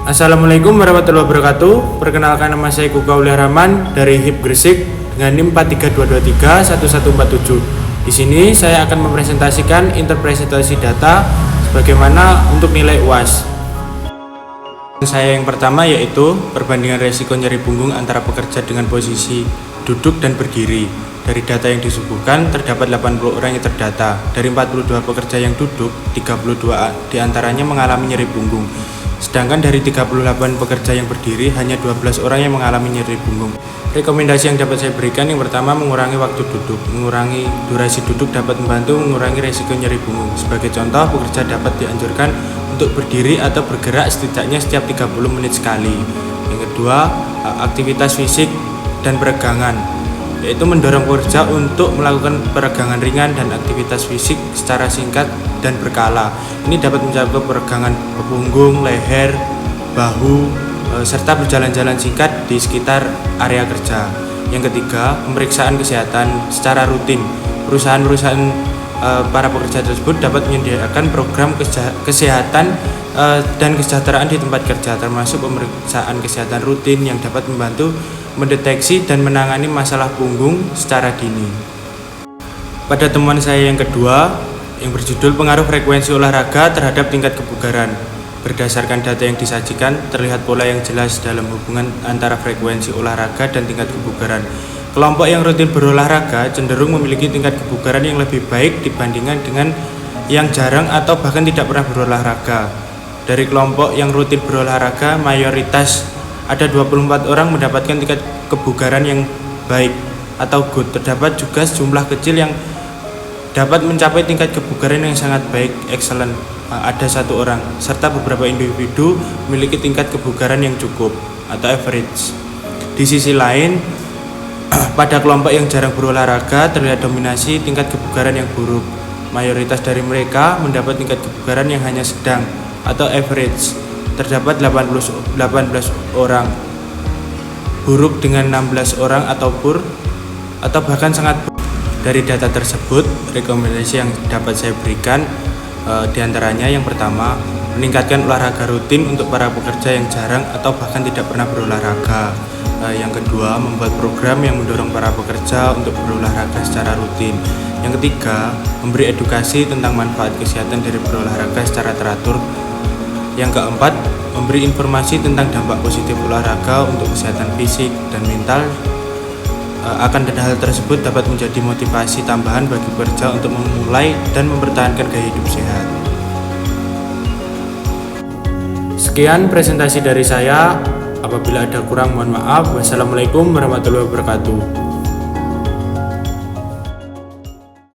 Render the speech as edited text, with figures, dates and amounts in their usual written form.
Assalamualaikum warahmatullahi wabarakatuh. Perkenalkan, nama saya Kuka Aulia Rahman dari HIP Gresik dengan NIM 432231147. Di sini saya akan mempresentasikan interpretasi data sebagaimana untuk nilai UAS. Saya yang pertama yaitu perbandingan resiko nyeri punggung antara pekerja dengan posisi duduk dan berdiri. Dari data yang disuguhkan, terdapat 80 orang yang terdata. Dari 42 pekerja yang duduk, 32 diantaranya mengalami nyeri punggung. Sedangkan dari 38 pekerja yang berdiri, hanya 12 orang yang mengalami nyeri punggung. Rekomendasi yang dapat saya berikan, yang pertama, mengurangi waktu duduk. Mengurangi durasi duduk dapat membantu mengurangi resiko nyeri punggung. Sebagai contoh, pekerja dapat dianjurkan untuk berdiri atau bergerak setidaknya setiap 30 menit sekali. Yang kedua, aktivitas fisik dan peregangan, yaitu mendorong pekerja untuk melakukan peregangan ringan dan aktivitas fisik secara singkat dan berkala. Ini dapat mencakup peregangan punggung, leher, bahu, serta berjalan-jalan singkat di sekitar area kerja. Yang ketiga, pemeriksaan kesehatan secara rutin. Perusahaan-perusahaan para pekerja tersebut dapat menyediakan program kesehatan dan kesejahteraan di tempat kerja, termasuk pemeriksaan kesehatan rutin yang dapat membantu mendeteksi dan menangani masalah punggung secara dini. Pada temuan saya yang kedua, yang berjudul pengaruh frekuensi olahraga terhadap tingkat kebugaran. Berdasarkan data yang disajikan, terlihat pola yang jelas dalam hubungan antara frekuensi olahraga dan tingkat kebugaran. Kelompok yang rutin berolahraga cenderung memiliki tingkat kebugaran yang lebih baik dibandingkan dengan yang jarang atau bahkan tidak pernah berolahraga. Dari kelompok yang rutin berolahraga, mayoritas ada 24 orang mendapatkan tingkat kebugaran yang baik atau good. Terdapat juga sejumlah kecil yang dapat mencapai tingkat kebugaran yang sangat baik, excellent, ada 1 orang, serta beberapa individu memiliki tingkat kebugaran yang cukup atau average. Di sisi lain, pada kelompok yang jarang berolahraga terlihat dominasi tingkat kebugaran yang buruk. Mayoritas dari mereka mendapat tingkat kebugaran yang hanya sedang atau average. Terdapat 18 orang buruk dengan 16 orang atau poor atau bahkan sangat buruk. Dari data tersebut, rekomendasi yang dapat saya berikan diantaranya yang pertama, meningkatkan olahraga rutin untuk para pekerja yang jarang atau bahkan tidak pernah berolahraga. Yang kedua, membuat program yang mendorong para pekerja untuk berolahraga secara rutin. Yang ketiga, memberi edukasi tentang manfaat kesehatan dari berolahraga secara teratur. Yang keempat, memberi informasi tentang dampak positif olahraga untuk kesehatan fisik dan mental. Hal tersebut dapat menjadi motivasi tambahan bagi pekerja untuk memulai dan mempertahankan gaya hidup sehat. Sekian presentasi dari saya. Apabila ada kurang, mohon maaf. Wassalamualaikum warahmatullahi wabarakatuh.